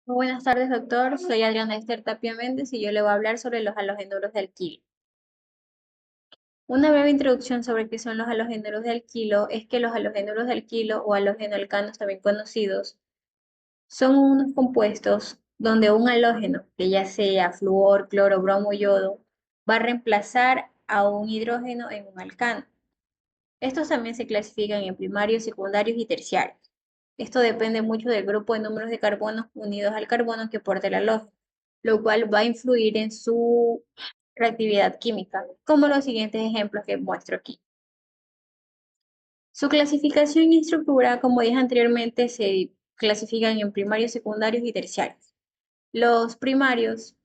Muy buenas tardes, doctor. Soy Adriana Esther Tapia Méndez y yo le voy a hablar sobre los halogénuros de alquilo. Una breve introducción sobre qué son los halogénuros de alquilo es que los halogénuros de alquilo o halogenoalcanos también conocidos son unos compuestos donde un halógeno, que ya sea flúor, cloro, bromo, yodo, va a reemplazar a un hidrógeno en un alcano. Estos también se clasifican en primarios, secundarios y terciarios. Esto depende mucho del grupo de números de carbonos unidos al carbono que porta el halógeno, lo cual va a influir en su reactividad química, como los siguientes ejemplos que muestro aquí. Su clasificación y estructura, como dije anteriormente, se clasifican en primarios, secundarios y terciarios. Los primarios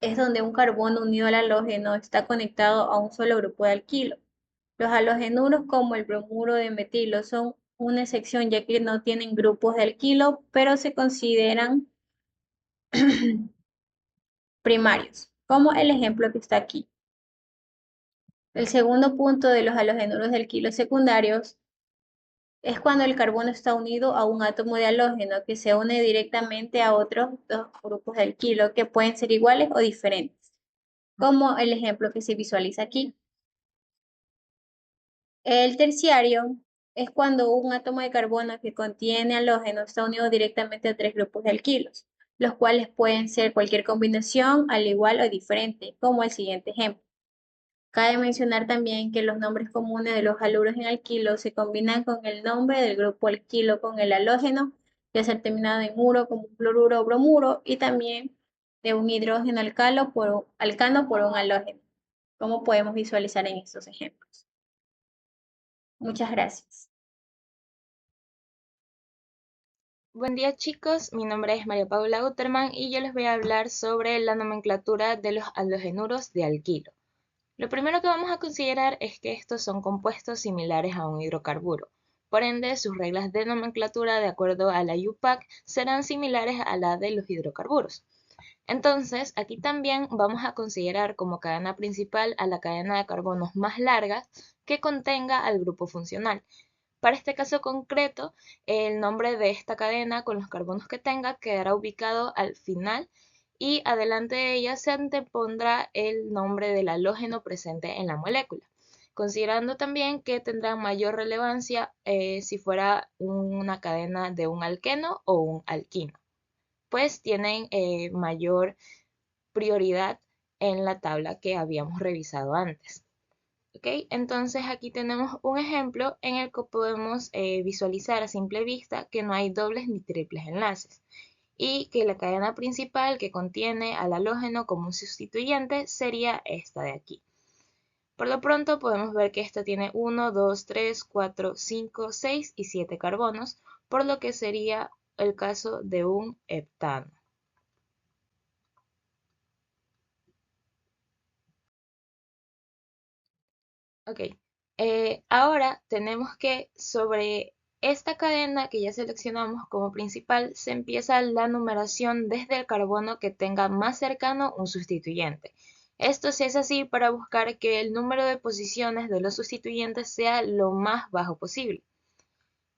es donde un carbono unido al halógeno está conectado a un solo grupo de alquilo. Los halogenuros como el bromuro de metilo son una excepción ya que no tienen grupos de alquilo, pero se consideran primarios, como el ejemplo que está aquí. El segundo punto de los halogenuros de alquilo secundarios es cuando el carbono está unido a un átomo de halógeno que se une directamente a otros dos grupos de alquilo que pueden ser iguales o diferentes, como el ejemplo que se visualiza aquí. El terciario es cuando un átomo de carbono que contiene halógeno está unido directamente a tres grupos de alquilos, los cuales pueden ser cualquier combinación, al igual o diferente, como el siguiente ejemplo. Cabe mencionar también que los nombres comunes de los haluros en alquilo se combinan con el nombre del grupo alquilo con el halógeno, ya sea terminado en uro como un fluoruro o bromuro, y también de un hidrógeno alcano por un halógeno, como podemos visualizar en estos ejemplos. Muchas gracias. Buen día chicos, mi nombre es María Paula Uterman y yo les voy a hablar sobre la nomenclatura de los halogenuros de alquilo. Lo primero que vamos a considerar es que estos son compuestos similares a un hidrocarburo. Por ende, sus reglas de nomenclatura de acuerdo a la UPAC serán similares a la de los hidrocarburos. Entonces, aquí también vamos a considerar como cadena principal a la cadena de carbonos más larga que contenga al grupo funcional. Para este caso concreto, el nombre de esta cadena con los carbonos que tenga quedará ubicado al final y adelante de ella se antepondrá el nombre del halógeno presente en la molécula, considerando también que tendrá mayor relevancia si fuera una cadena de un alqueno o un alquino, pues tienen mayor prioridad en la tabla que habíamos revisado antes. ¿Ok? Entonces aquí tenemos un ejemplo en el que podemos visualizar a simple vista que no hay dobles ni triples enlaces y que la cadena principal que contiene al halógeno como un sustituyente sería esta de aquí. Por lo pronto podemos ver que esta tiene 1, 2, 3, 4, 5, 6 y 7 carbonos, por lo que sería el caso de un heptano. Ok, ahora tenemos que sobre esta cadena que ya seleccionamos como principal se empieza la numeración desde el carbono que tenga más cercano un sustituyente. Esto se hace así para buscar que el número de posiciones de los sustituyentes sea lo más bajo posible.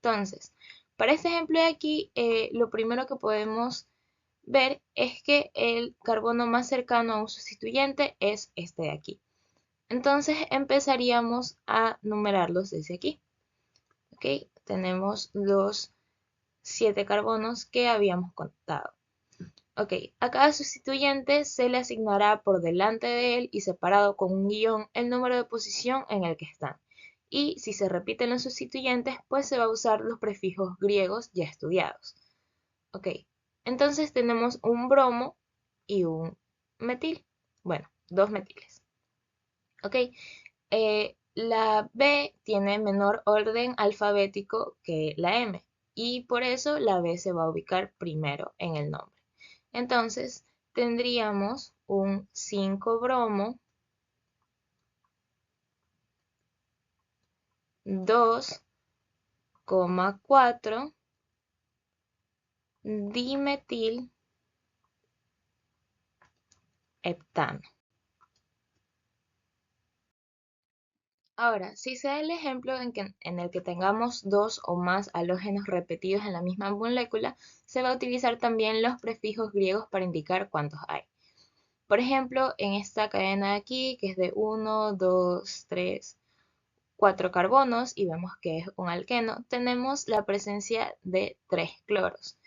Entonces, para este ejemplo de aquí, lo primero que podemos ver es que el carbono más cercano a un sustituyente es este de aquí. Entonces empezaríamos a numerarlos desde aquí. ¿Ok? Tenemos los 7 carbonos que habíamos contado. Ok, a cada sustituyente se le asignará por delante de él y separado con un guión el número de posición en el que están. Y si se repiten los sustituyentes, pues se va a usar los prefijos griegos ya estudiados. Ok, entonces tenemos un bromo y un metil. Bueno, dos metiles. Ok, la B tiene menor orden alfabético que la M y por eso la B se va a ubicar primero en el nombre. Entonces tendríamos un 5-bromo, 2,4 dimetil heptano. Ahora, si se da el ejemplo en el que tengamos dos o más halógenos repetidos en la misma molécula, se va a utilizar también los prefijos griegos para indicar cuántos hay. Por ejemplo, en esta cadena de aquí, que es de 1, 2, 3, 4 carbonos, y vemos que es un alqueno, tenemos la presencia de 3 cloros.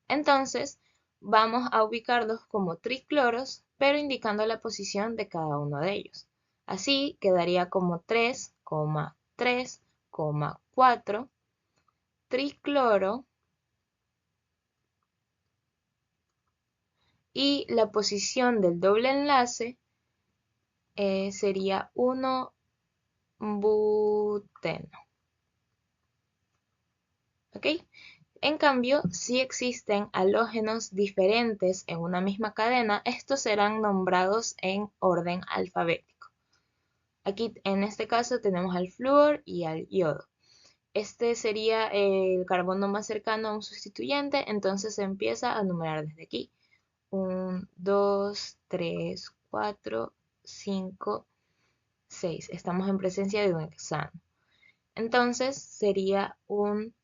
Entonces, vamos a ubicarlos como tricloros, pero indicando la posición de cada uno de ellos. Así quedaría como 3,3,4 tricloro, y la posición del doble enlace sería 1 buteno. ¿Ok? En cambio, si existen halógenos diferentes en una misma cadena, estos serán nombrados en orden alfabético. Aquí en este caso tenemos al flúor y al yodo. Este sería el carbono más cercano a un sustituyente, entonces se empieza a numerar desde aquí. 1, 2, 3, 4, 5, 6. Estamos en presencia de un hexano. Entonces sería un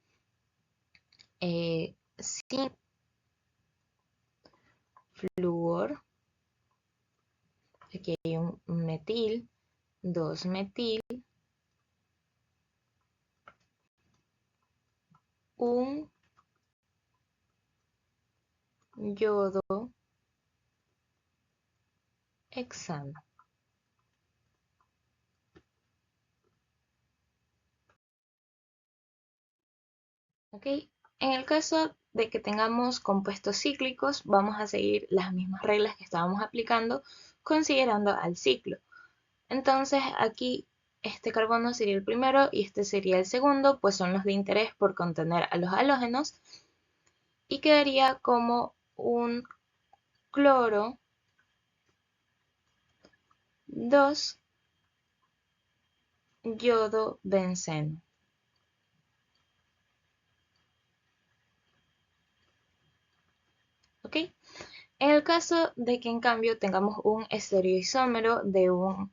5 flúor. Aquí hay un metil, 2 metil, un yodo hexano. ¿Ok? En el caso de que tengamos compuestos cíclicos, vamos a seguir las mismas reglas que estábamos aplicando considerando al ciclo. Entonces aquí este carbono sería el primero y este sería el segundo, pues son los de interés por contener a los halógenos, y quedaría como un cloro 2 yodo benceno. ¿Ok? En el caso de que en cambio tengamos un estereoisómero de un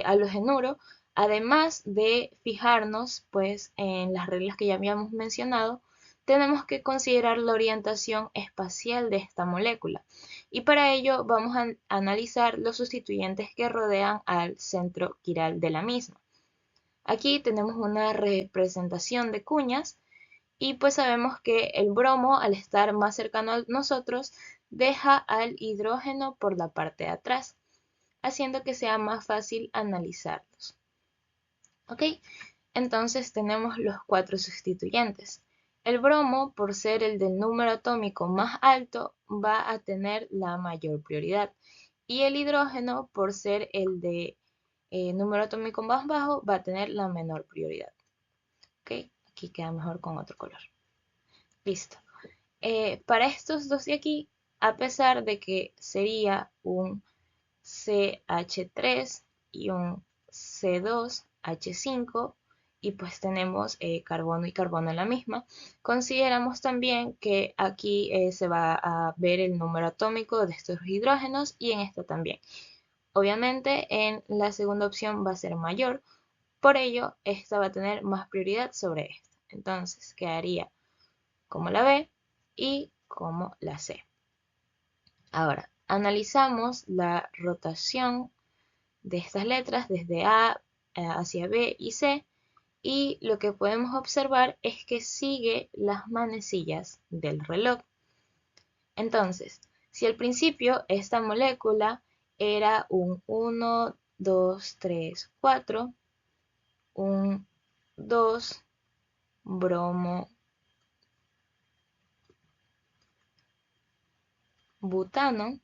halogenuro, además de fijarnos pues en las reglas que ya habíamos mencionado, tenemos que considerar la orientación espacial de esta molécula. Y para ello vamos a analizar los sustituyentes que rodean al centro quiral de la misma. Aquí tenemos una representación de cuñas y pues sabemos que el bromo, al estar más cercano a nosotros, deja al hidrógeno por la parte de atrás, haciendo que sea más fácil analizarlos. ¿Ok? Entonces tenemos los 4 sustituyentes. El bromo, por ser el del número atómico más alto, va a tener la mayor prioridad. Y el hidrógeno, por ser el de número atómico más bajo, va a tener la menor prioridad. ¿Ok? Aquí queda mejor con otro color. Listo. Para estos dos de aquí, a pesar de que sería un CH3 y un C2H5, y pues tenemos carbono y carbono en la misma, consideramos también que aquí se va a ver el número atómico de estos hidrógenos y en esta también. Obviamente en la segunda opción va a ser mayor, por ello esta va a tener más prioridad sobre esta. Entonces quedaría como la B y como la C. Ahora, analizamos la rotación de estas letras desde A hacia B y C, y lo que podemos observar es que sigue las manecillas del reloj. Entonces, si al principio esta molécula era un 1, 2, 3, 4, un 2 bromo butano,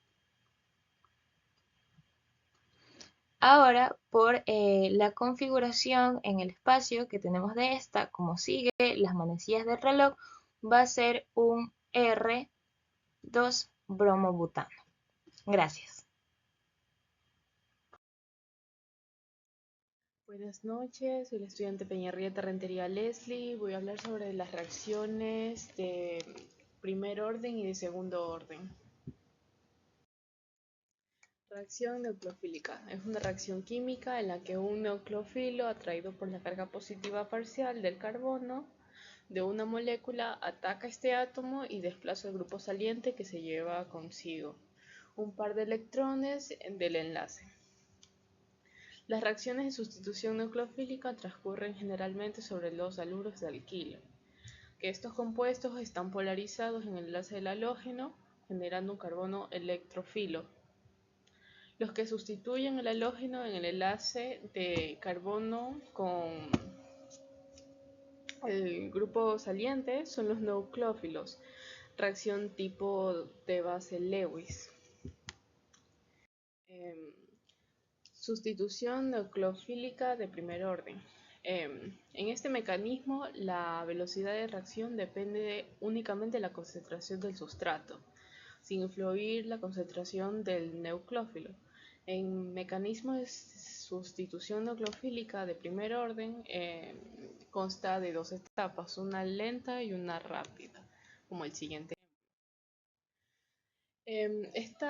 ahora, por la configuración en el espacio que tenemos de esta, como sigue las manecillas del reloj, va a ser un R2 bromobutano. Gracias. Buenas noches, soy la estudiante Peñarrieta Rentería Leslie. Voy a hablar sobre las reacciones de primer orden y de segundo orden. Reacción nucleofílica. Es una reacción química en la que un nucleófilo atraído por la carga positiva parcial del carbono de una molécula ataca este átomo y desplaza el grupo saliente que se lleva consigo un par de electrones del enlace. Las reacciones de sustitución nucleofílica transcurren generalmente sobre los haluros de alquilo, que estos compuestos están polarizados en el enlace del halógeno, generando un carbono electrofilo. Los que sustituyen el halógeno en el enlace de carbono con el grupo saliente son los nucleófilos, reacción tipo de base Lewis. Sustitución nucleofílica de primer orden. En este mecanismo, la velocidad de reacción depende únicamente de la concentración del sustrato, sin influir la concentración del nucleófilo. En mecanismos de sustitución nucleofílica de primer orden consta de dos etapas, una lenta y una rápida, como el siguiente. Este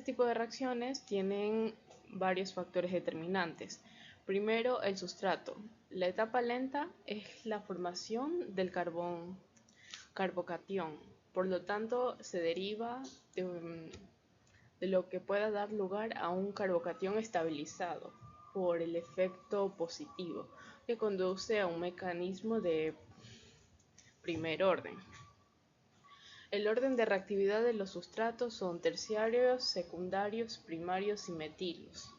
tipo de reacciones tienen varios factores determinantes. Primero, el sustrato. La etapa lenta es la formación del carbocatión, por lo tanto se deriva de lo que pueda dar lugar a un carbocatión estabilizado por el efecto positivo, que conduce a un mecanismo de primer orden. El orden de reactividad de los sustratos son terciarios, secundarios, primarios y metilos.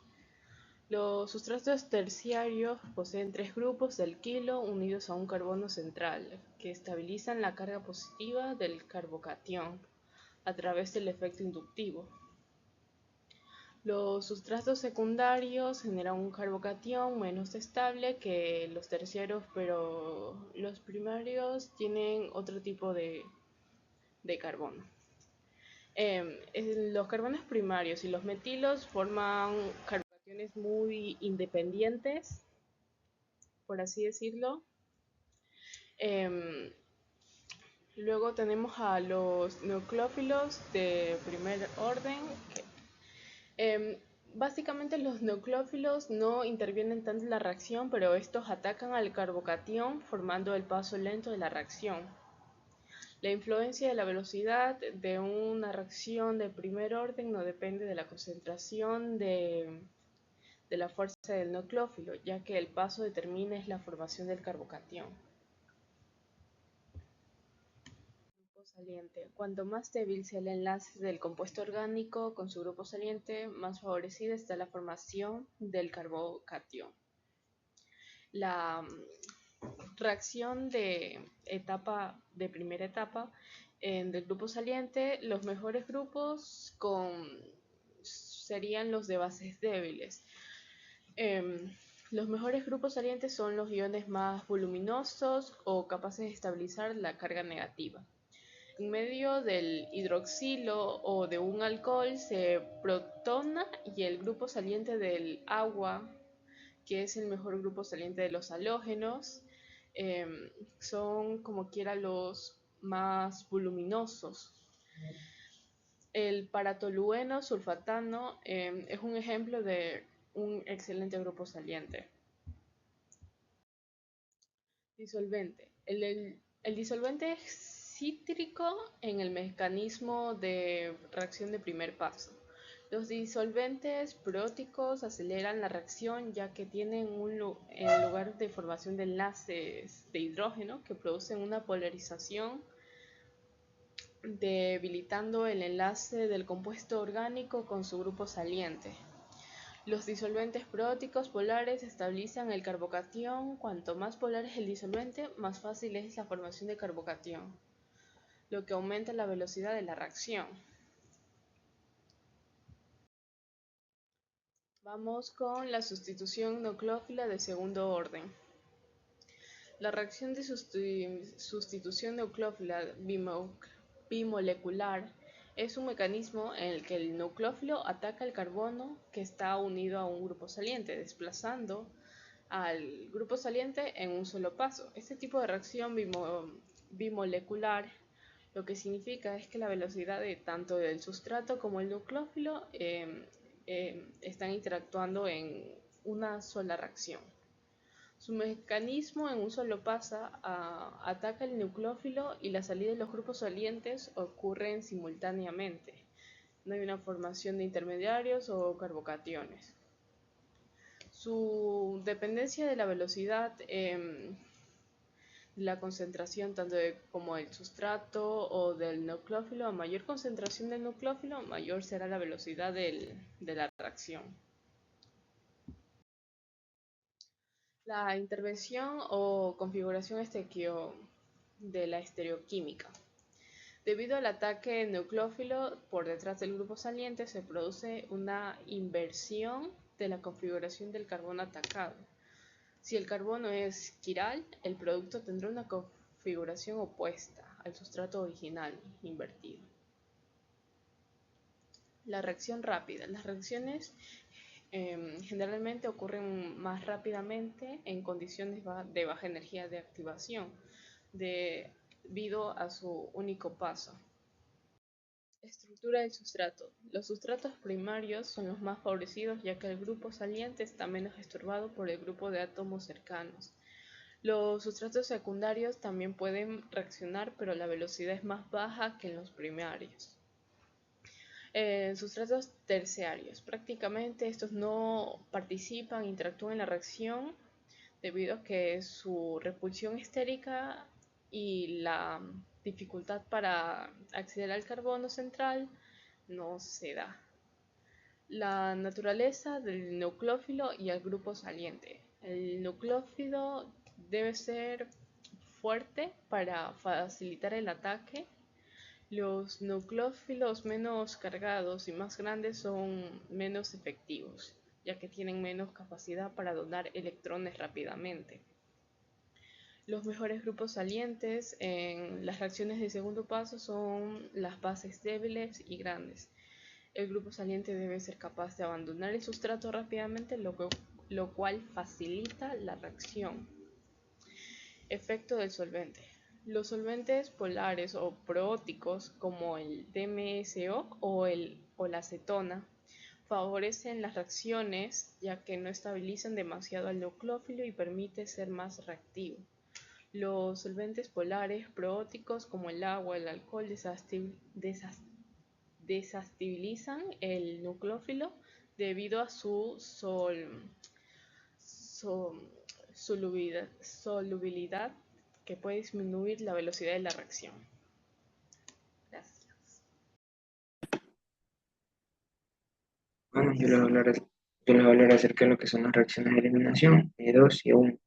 Los sustratos terciarios poseen tres grupos de alquilo unidos a un carbono central, que estabilizan la carga positiva del carbocatión a través del efecto inductivo. Los sustratos secundarios generan un carbocatión menos estable que los terciarios, pero los primarios tienen otro tipo de carbono. Los carbonos primarios y los metilos forman carbocationes muy independientes, por así decirlo. Luego tenemos a los nucleófilos de primer orden. Básicamente los nucleófilos no intervienen tanto en la reacción, pero estos atacan al carbocatión formando el paso lento de la reacción. La influencia de la velocidad de una reacción de primer orden no depende de la concentración de la fuerza del nucleófilo, ya que el paso determina es la formación del carbocatión. Grupo saliente. Cuanto más débil sea el enlace del compuesto orgánico con su grupo saliente, más favorecida está la formación del carbocatión. La reacción de primera etapa del grupo saliente, los mejores grupos serían los de bases débiles. Los mejores grupos salientes son los iones más voluminosos o capaces de estabilizar la carga negativa. En medio del hidroxilo o de un alcohol se protona y el grupo saliente del agua, que es el mejor grupo saliente de los halógenos, son como quiera los más voluminosos. El paratolueno sulfatano es un ejemplo de un excelente grupo saliente. Disolvente. El disolvente es cítrico en el mecanismo de reacción de primer paso. Los disolventes protóticos aceleran la reacción ya que tienen en lugar de formación de enlaces de hidrógeno que producen una polarización, debilitando el enlace del compuesto orgánico con su grupo saliente. Los disolventes protóticos polares estabilizan el carbocatión. Cuanto más polar es el disolvente, más fácil es la formación de carbocatión, lo que aumenta la velocidad de la reacción. Vamos con la sustitución nucleófila de segundo orden. La reacción de sustitución nucleófila bimolecular es un mecanismo en el que el nucleófilo ataca el carbono que está unido a un grupo saliente, desplazando al grupo saliente en un solo paso. Este tipo de reacción bimolecular Lo que significa es que la velocidad de tanto del sustrato como el nucleófilo están interactuando en una sola reacción. Su mecanismo en un solo ataca el nucleófilo y la salida de los grupos salientes ocurren simultáneamente. No hay una formación de intermediarios o carbocationes. Su dependencia de la velocidad, la concentración tanto como el sustrato o del nucleófilo, a mayor concentración del nucleófilo, mayor será la velocidad de la reacción. La intervención o configuración de la estereoquímica. Debido al ataque nucleófilo por detrás del grupo saliente, se produce una inversión de la configuración del carbono atacado. Si el carbono es quiral, el producto tendrá una configuración opuesta al sustrato original, invertido. La reacción rápida. Las reacciones generalmente ocurren más rápidamente en condiciones de baja energía de activación, debido a su único paso. Estructura del sustrato. Los sustratos primarios son los más favorecidos, ya que el grupo saliente está menos estorbado por el grupo de átomos cercanos. Los sustratos secundarios también pueden reaccionar, pero la velocidad es más baja que en los primarios. Sustratos terciarios. Prácticamente estos no participan, interactúan en la reacción debido a que su repulsión estérica y la dificultad para acceder al carbono central no se da. La naturaleza del nucleófilo y el grupo saliente. El nucleófilo debe ser fuerte para facilitar el ataque. Los nucleófilos menos cargados y más grandes son menos efectivos, ya que tienen menos capacidad para donar electrones rápidamente. Los mejores grupos salientes en las reacciones de segundo paso son las bases débiles y grandes. El grupo saliente debe ser capaz de abandonar el sustrato rápidamente, lo cual facilita la reacción. Efecto del solvente. Los solventes polares o proóticos, como el DMSO o la acetona, favorecen las reacciones, ya que no estabilizan demasiado al nucleófilo y permite ser más reactivo. Los solventes polares proóticos, como el agua, el alcohol, desestabilizan el nucleófilo debido a su solubilidad, que puede disminuir la velocidad de la reacción. Gracias. Bueno, yo les voy a hablar acerca de lo que son las reacciones de eliminación, E2 y E1.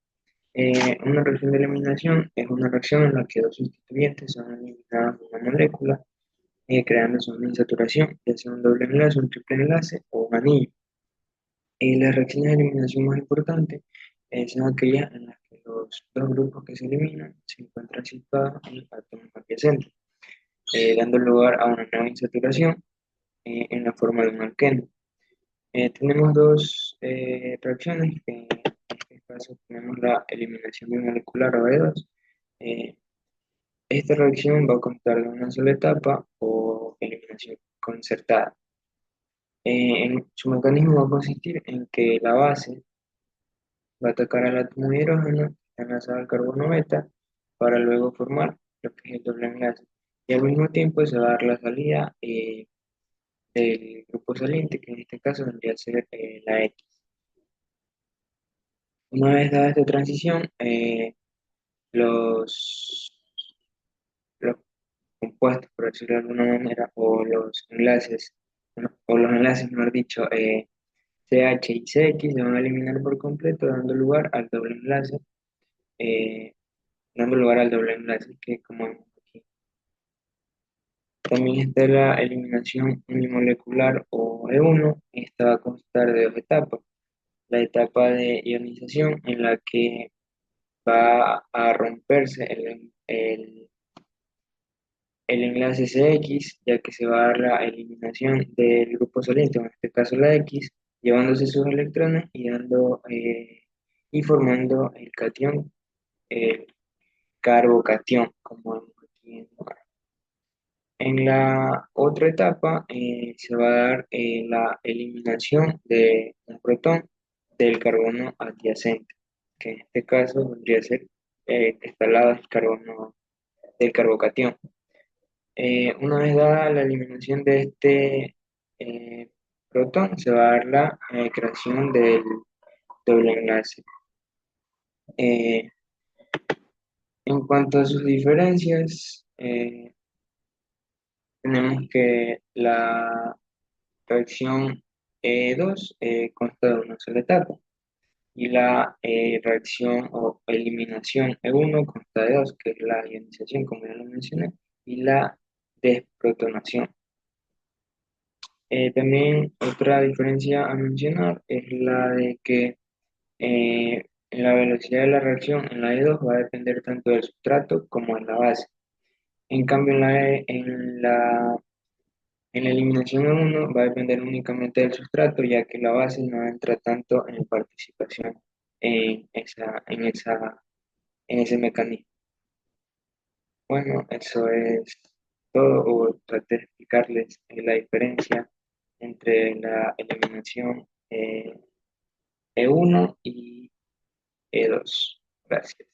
Una reacción de eliminación es una reacción en la que dos sustituyentes son eliminados de una molécula, creando una insaturación, ya sea un doble enlace, un triple enlace o un anillo. Las reacciones de eliminación más importantes son aquellas en las que los dos grupos que se eliminan se encuentran situados en átomos adyacentes, dando lugar a una nueva insaturación en la forma de un alqueno. Tenemos dos reacciones, que en este caso tenemos la eliminación bimolecular o E2. Eh, Esta reacción va a constar de una sola etapa o eliminación concertada. Su mecanismo va a consistir en que la base va a atacar al átomo de hidrógeno enlazado al carbono beta para luego formar lo que es el doble enlace. Y al mismo tiempo se va a dar la salida del grupo saliente, que en este caso vendría a ser la X. Una vez dada esta transición, los, los compuestos, por decirlo de alguna manera, o los enlaces, mejor dicho, CH y CX se van a eliminar por completo, eh, dando lugar al doble enlace, que como vemos aquí. También está la eliminación unimolecular o E1, y esta va a constar de dos etapas. La etapa de ionización, en la que va a romperse el enlace CX, ya que se va a dar la eliminación del grupo saliente, en este caso la X, llevándose sus electrones y formando el catión, el carbocatión, como vemos aquí en lugar. En la otra etapa se va a dar la eliminación de un protón del carbono adyacente, que en este caso vendría a ser que está al lado del carbono del carbocatión. Una vez dada la eliminación de este eh, protón, se va a dar la creación del doble enlace. Eh, en cuanto a sus diferencias, tenemos que la reacción E2 consta de una sola etapa y la reacción o eliminación E1 consta de dos, que es la ionización, como ya lo mencioné, y la desprotonación. También otra diferencia a mencionar es la de que la velocidad de la reacción en la E2 va a depender tanto del sustrato como de la base. En cambio, en la eliminación de uno va a depender únicamente del sustrato, ya que la base no entra tanto en participación en ese mecanismo. Bueno, eso es todo, o traté de explicarles la diferencia entre la eliminación E1 y E2. Gracias.